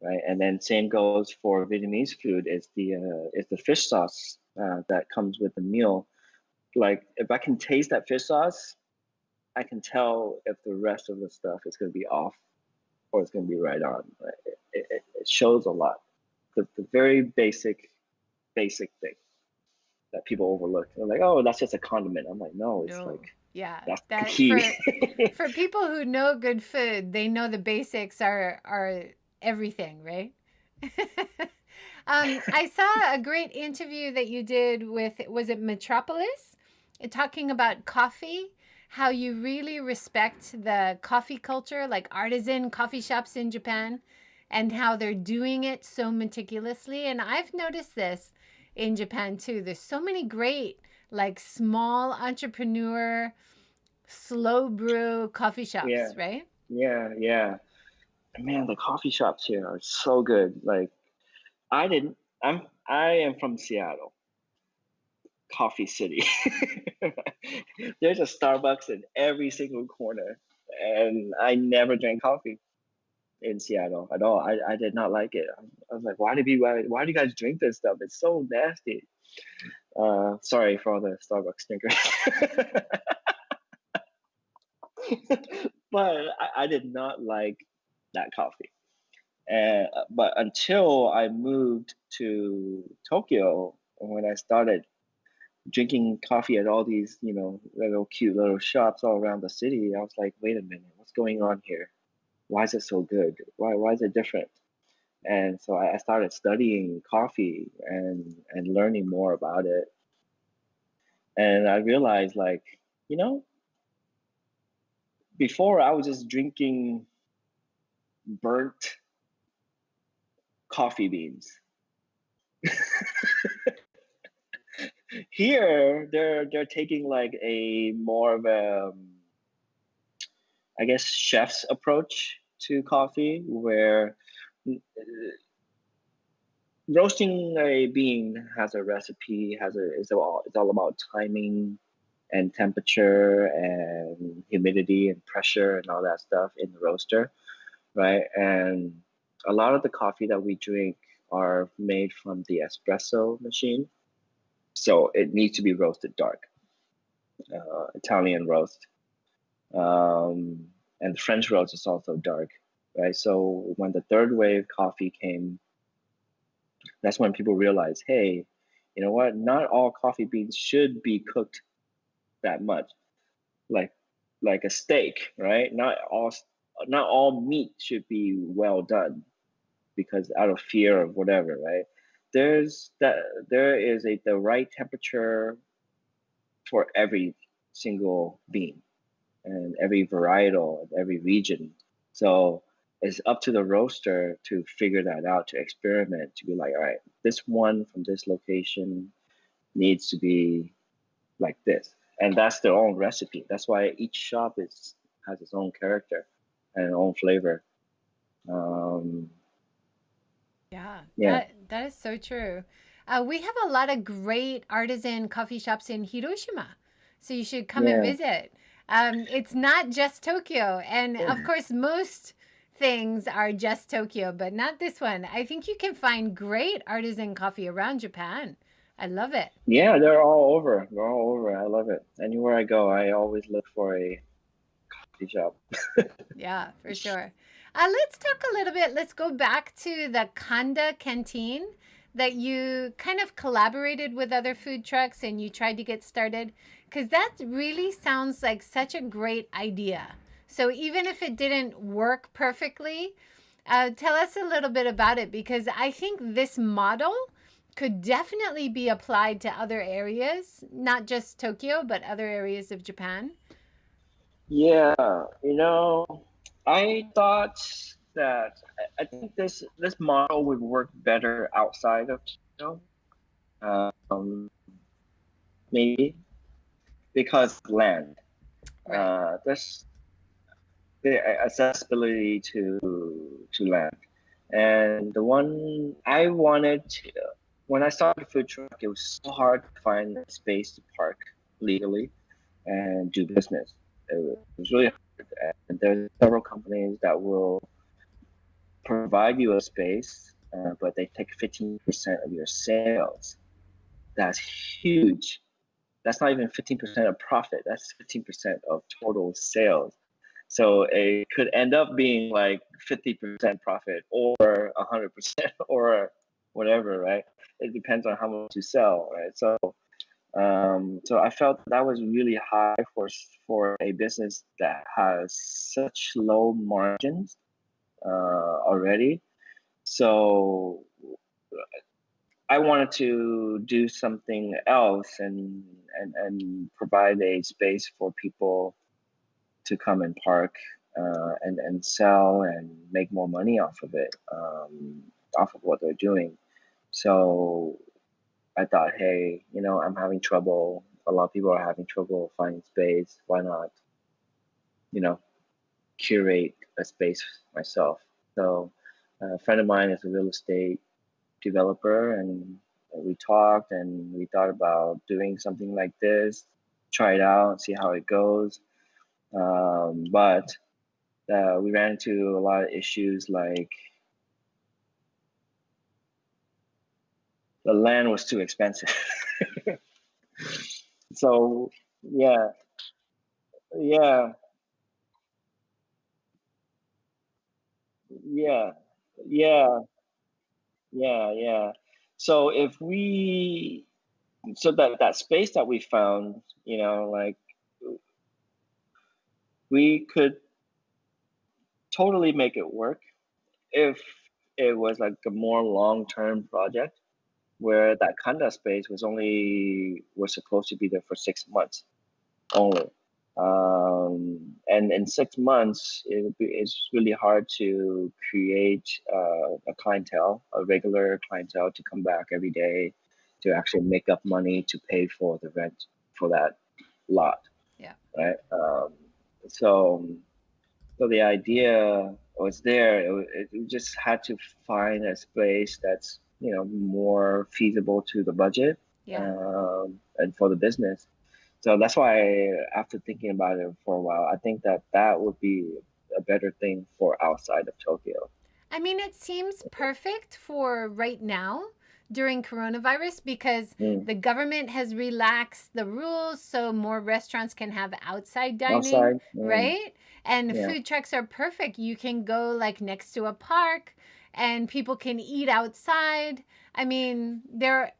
right? And then same goes for Vietnamese food. It's the fish sauce that comes with the meal. like if I can taste that fish sauce, I can tell if the rest of the stuff is going to be off or it's going to be right on. It shows a lot. The very basic thing that people overlook. They're like, oh, that's just a condiment. I'm like, no, it's like No. Yeah. that's the That key. for people who know good food, they know the basics are everything, right? I saw a great interview that you did with, was it Metropolis? Talking about coffee, how you really respect the coffee culture, like artisan coffee shops in Japan, and how they're doing it so meticulously. And I've noticed this in Japan too. There's so many great, like small entrepreneur, slow brew coffee Yeah, shops, right? yeah. Man, the coffee shops here are so good. Like I didn't. I am from Seattle, coffee city. There's a Starbucks in every single corner, and I never drank coffee in Seattle at all. I did not like it. I was like, why do you guys drink this stuff? It's so nasty. Sorry for all the Starbucks stinkers. But I did not like that coffee. And but until I moved to Tokyo, when I started drinking coffee at all these, little cute little shops all around the city, I was like, wait a minute, what's going on here? Why is it so good? Why is it different? And so I started studying coffee and learning more about it. And I realized, like, you know, before I was just drinking burnt coffee beans. Here, they're taking like a more of a, I guess, chef's approach to coffee, where roasting a bean has a recipe, it's all about timing and temperature and humidity and pressure and all that stuff in the roaster, right? And a lot of the coffee that we drink are made from the espresso machine, so it needs to be roasted dark, Italian roast, and the French roast is also dark, right? So when the third wave coffee came, that's when people realized, hey, you know what? Not all coffee beans should be cooked that much, like like a steak, right? Not all meat should be well done because out of fear of whatever, right? There is the right temperature for every single bean and every varietal and every region. So it's up to the roaster to figure that out, to experiment, to be like, all right, this one from this location needs to be like this. And that's their own recipe. That's why each shop has its own character and own flavor. Um, Yeah, yeah, that is so true. We have a lot of great artisan coffee shops in Hiroshima, so you should come and yeah. visit. It's not just Tokyo, and of course, most things are just Tokyo, but not this one. I think you can find great artisan coffee around Japan. I love it. Yeah, they're all over. They're all over. I love it. Anywhere I go, I always look for a coffee shop. Yeah, for sure. Let's talk a little bit. Let's go back to the Kanda canteen that you kind of collaborated with other food trucks and you tried to get started, because that really sounds like such a great idea. So even if it didn't work perfectly, tell us a little bit about it, because I think this model could definitely be applied to other areas, not just Tokyo, but other areas of Japan. Yeah, I thought that I think this model would work better outside of Tokyo, um, maybe because of land. Right. There's the accessibility to land, and the one I wanted to, when I started food truck, it was so hard to find a space to park legally and do business. It was really hard, and there's several companies that will provide you a space, but they take 15% of your sales. That's huge. that's not even 15% of profit. That's 15% of total sales. So it could end up being like 50% profit or 100% or whatever, right? It depends on how much you sell, right? So I felt that was really high for a business that has such low margins already. So I wanted to do something else and provide a space for people to come and park and sell and make more money off of it, off of what they're doing. So I thought, hey, I'm having trouble. A lot of people are having trouble finding space. Why not, you know, curate a space myself? So a friend of mine is a real estate developer, and we talked and we thought about doing something like this, try it out, see how it goes. But we ran into a lot of issues, like the land was too expensive. So yeah, yeah, yeah, yeah, yeah. So that space that we found, like we could totally make it work if it was like a more long-term project, where that Kanda space was supposed to be there for 6 months only. And in 6 months, it's really hard to create a regular clientele to come back every day to actually make up money to pay for the rent for that lot, Yeah. right? So, so the idea was there. It just had to find a space that's more feasible to the budget, Yeah. and for the business. So that's why, after thinking about it for a while, I think that would be a better thing for outside of Tokyo. I mean, it seems perfect for right now during coronavirus because Mm. the government has relaxed the rules so more restaurants can have outside dining, Outside, right? And yeah. food trucks are perfect. You can go like next to a park and people can eat outside. I mean,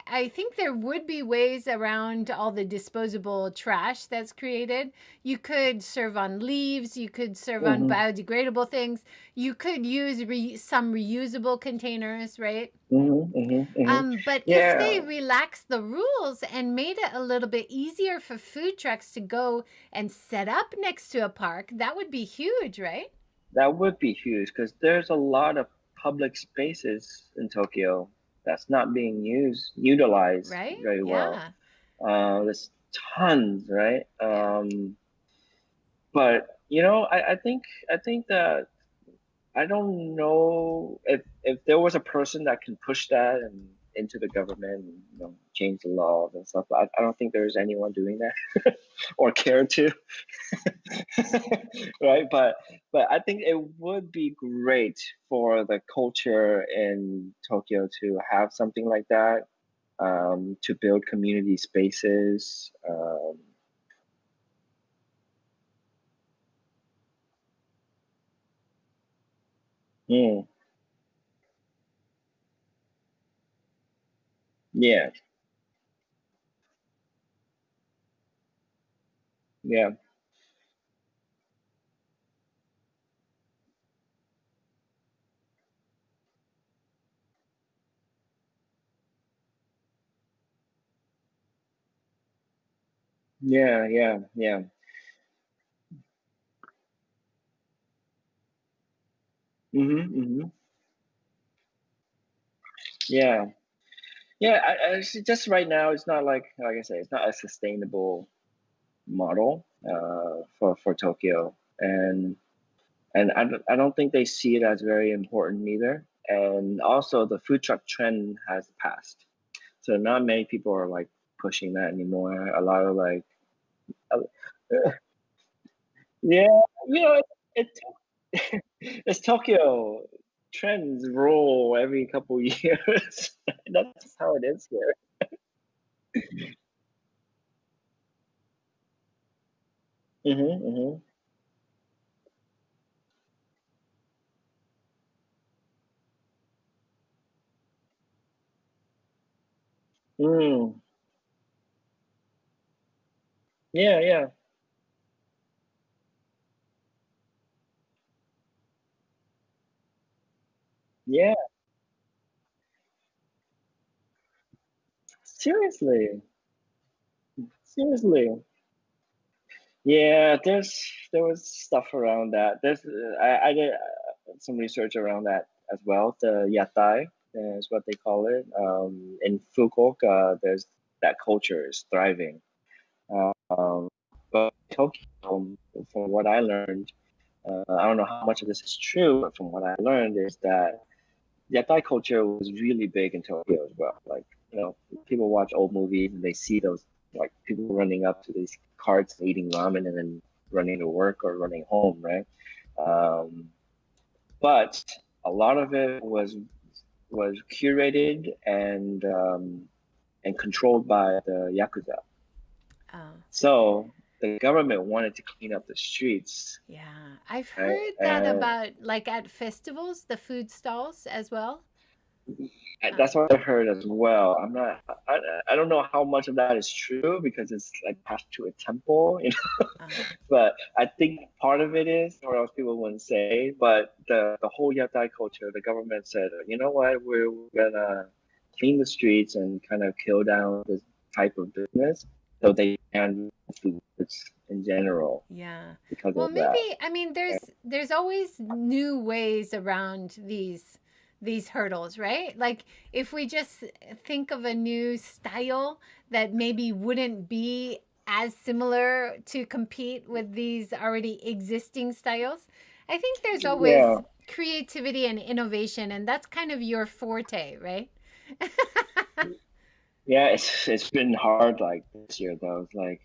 I think there would be ways around all the disposable trash that's created. You could serve on leaves, you could serve on Mm-hmm. biodegradable things. You could use some reusable containers, right? Mm-hmm. Mm-hmm. Mm-hmm. But if Yeah, they relaxed the rules and made it a little bit easier for food trucks to go and set up next to a park, that would be huge, right? that would be huge because there's a lot of public spaces in Tokyo that's not being utilized Right? very well. Yeah. There's tons, right? Yeah. But I think that I don't know if there was a person that can push that and into the government and change the laws and stuff. I don't think there's anyone doing that or care to, right? But I think it would be great for the culture in Tokyo to have something like that, to build community spaces. Mm, yeah, yeah, yeah, yeah, yeah. Mm-hmm, yeah. Yeah, I see, just right now, it's not like I say, it's not a sustainable model for Tokyo, and I don't think they see it as very important either. And also, the food truck trend has passed, so not many people are like pushing that anymore. A lot of like, uh, yeah, it, it's Tokyo. Trends roll every couple years. That's just how it is here. Mm-hmm. Mm. Yeah, yeah, yeah. Seriously, seriously. Yeah, there was stuff around that. I did some research around that as well. The yatai is what they call it. In Fukuoka, there's that culture is thriving. Um, but Tokyo, from what I learned, I don't know how much of this is true, but from what I learned is that yatai culture was really big in Tokyo as well. Like, people watch old movies and they see those like people running up to these carts and eating ramen and then running to work or running home, right? Um, but a lot of it was curated and controlled by the yakuza. Oh, So the government wanted to clean up the streets, yeah. I've right? heard that about like at festivals, the food stalls as well. Uh, That's what I heard as well. I don't know how much of that is true because it's like attached to a temple, uh, but I think part of it is, or else people wouldn't say. But the whole yatai culture, the government said, you know what, we're gonna clean the streets and kind of kill down this type of business, so they can foods in general yeah. because Well, of that. maybe I mean there's always new ways around these hurdles, right? Like if we just think of a new style that maybe wouldn't be as similar to compete with these already existing styles, I think there's always Yeah, creativity and innovation, and that's kind of your forte, right? yeah, it's been hard like this year though. It's like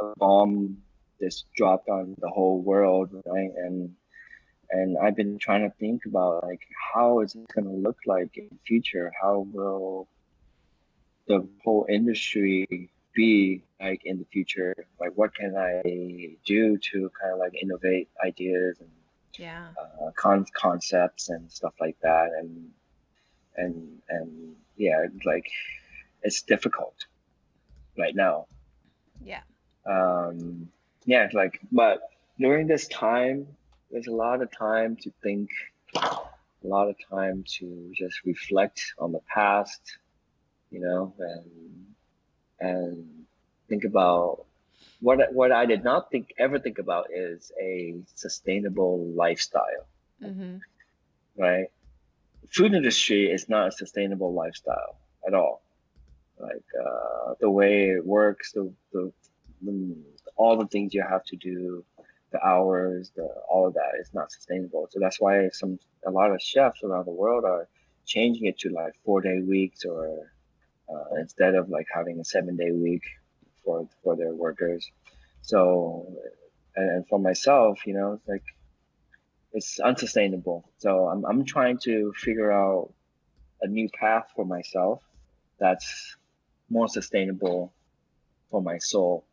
a bomb just dropped on the whole world, right? And I've been trying to think about like how is it going to look like in the future? How will the whole industry be like in the future? Like what can I do to kind of like innovate ideas and Yeah. concepts and stuff like that? And yeah, like it's difficult right now. Yeah. Um, yeah, like, but during this time, there's a lot of time to think, a lot of time to just reflect on the past, and think about what I did not ever think about is a sustainable lifestyle, Mhm. right? Food industry is not a sustainable lifestyle at all. Like the way it works, the all the things you have to do, the hours, all of that is not sustainable. So that's why a lot of chefs around the world are changing it to like 4 day weeks or instead of like having a 7 day week for their workers. So and for myself, it's like it's unsustainable. So I'm trying to figure out a new path for myself that's more sustainable for my soul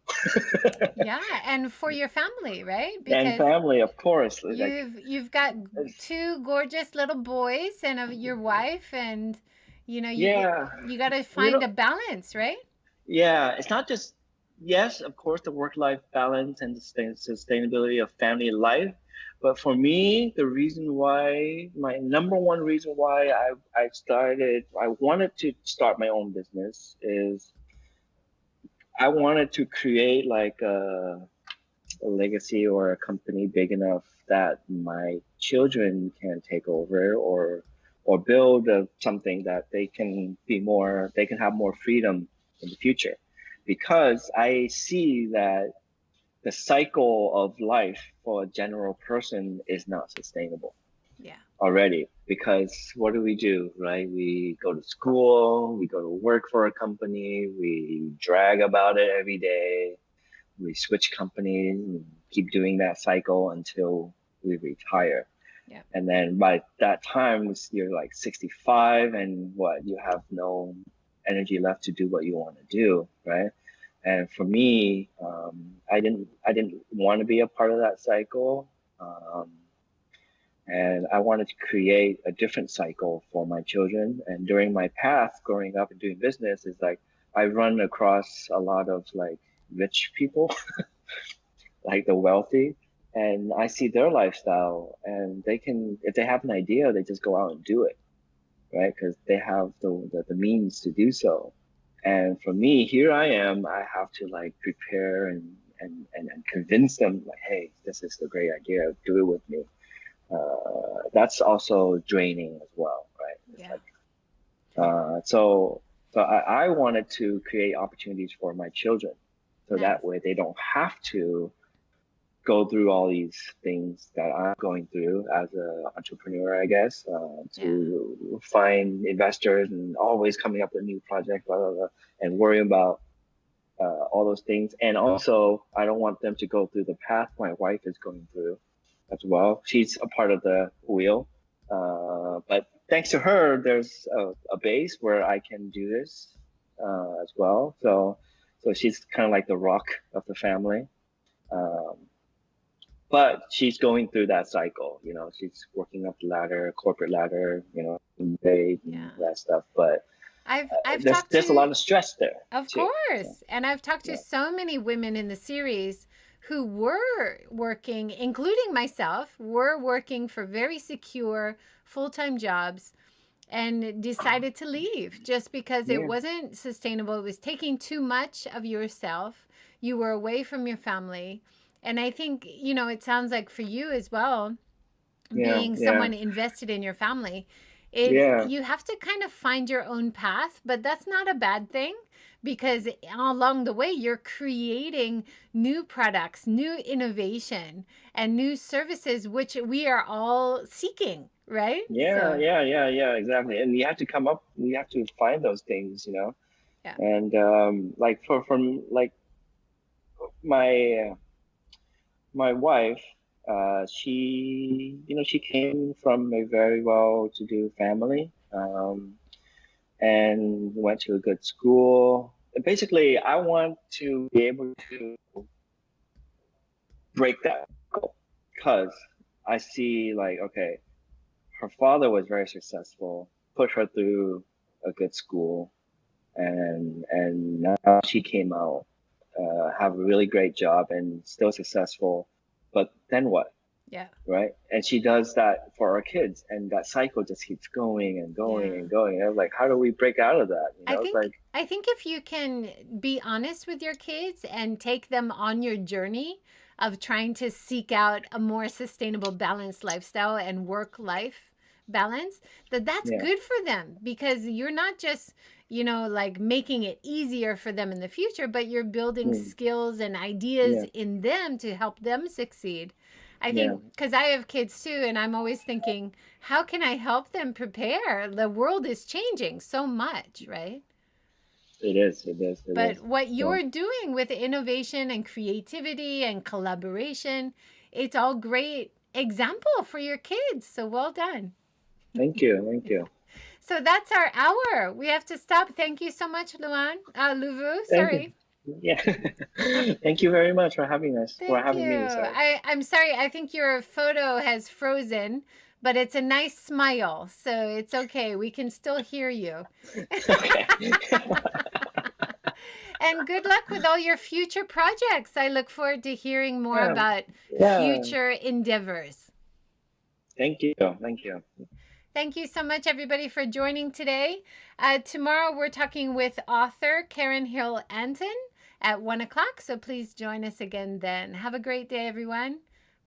Yeah, and for your family, right? and Because family, of course. Like, you've got it's, two gorgeous little boys and your wife, and yeah, you got to you find know, a balance, right? yeah. It's not just yes, of course, the work-life balance and the sustainability of family life, but for me, the reason why my number one reason why I wanted to start my own business is I wanted to create like a legacy or a company big enough that my children can take over or build something that they can have more freedom in the future because I see that the cycle of life for a general person is not sustainable Yeah. already because what do, right? We go to school, we go to work for a company, we drag about it every day, we switch companies and keep doing that cycle until we retire. Yeah. And then by that time, you're like 65 and what, you have no energy left to do what you want to do, right? And for me, I didn't want to be a part of that cycle. Um, and I wanted to create a different cycle for my children. And during my path growing up and doing business, is like I run across a lot of like rich people, like the wealthy, and I see their lifestyle, and they can, if they have an idea, they just go out and do it, right? Because they have the means to do so. And for me, here I am, I have to like prepare and convince them like, hey, this is a great idea, do it with me. That's also draining as well, right? It's Yeah. like so I wanted to create opportunities for my children, so Nice. that way they don't have to go through all these things that I'm going through as an entrepreneur, I guess, Yeah. to find investors and always coming up with new projects, blah, blah, blah, and worry about all those things. And also, I don't want them to go through the path my wife is going through as well. She's a part of the wheel. But thanks to her, there's a base where I can do this as well. So she's kind of like the rock of the family. Um, but she's going through that cycle, she's working up the ladder, corporate ladder, paid and Yeah. that stuff. But I've there's talked there's a to, lot of stress there of too. So course, and I've talked to yeah, so many women in the series who were working, including myself, were working for very secure full-time jobs and decided to leave just because it yeah, wasn't sustainable. It was taking too much of yourself. You were away from your family. And I think, it sounds like for you as well, yeah, being yeah, someone invested in your family, it yeah, you have to kind of find your own path, but that's not a bad thing because along the way you're creating new products, new innovation, and new services which we are all seeking, right? yeah, So, yeah, yeah, yeah, exactly. And we have to find those things. yeah. And like from like my my wife, she came from a very well-to-do family, and went to a good school. Basically, I want to be able to break that because I see like, okay, her father was very successful, put her through a good school, and now she came out, have a really great job and still successful. But then what? Yeah. Right? And she does that for our kids, and that cycle just keeps going and going Yeah. and going. And I was like, how do we break out of that? I It's think like, I think if you can be honest with your kids and take them on your journey of trying to seek out a more sustainable balanced lifestyle and work life balance, that's yeah, good for them because you're not just, like making it easier for them in the future, but you're building mm, skills and ideas yeah, in them to help them succeed. I yeah. think because I have kids too, and I'm always thinking, how can I help them prepare? The world is changing so much, right? It is, it is, it is. But what So you're doing with innovation and creativity and collaboration, it's all great example for your kids. So well done. thank you, thank you, So that's our hour. We have to stop. Thank you so much, Luuvu. thank you. Sorry. Yeah, thank you very much for Thank you. having me. Sorry. I'm sorry. I think your photo has frozen, but it's a nice smile. So it's okay. We can still hear you. Okay. And good luck with all your future projects. I look forward to hearing more Yeah, about yeah. future endeavors. Thank you, thank you. Thank you so much, everybody, for joining today. Tomorrow, we're talking with author Karen Hill Anton at 1 o'clock. So please join us again then. Have a great day, everyone.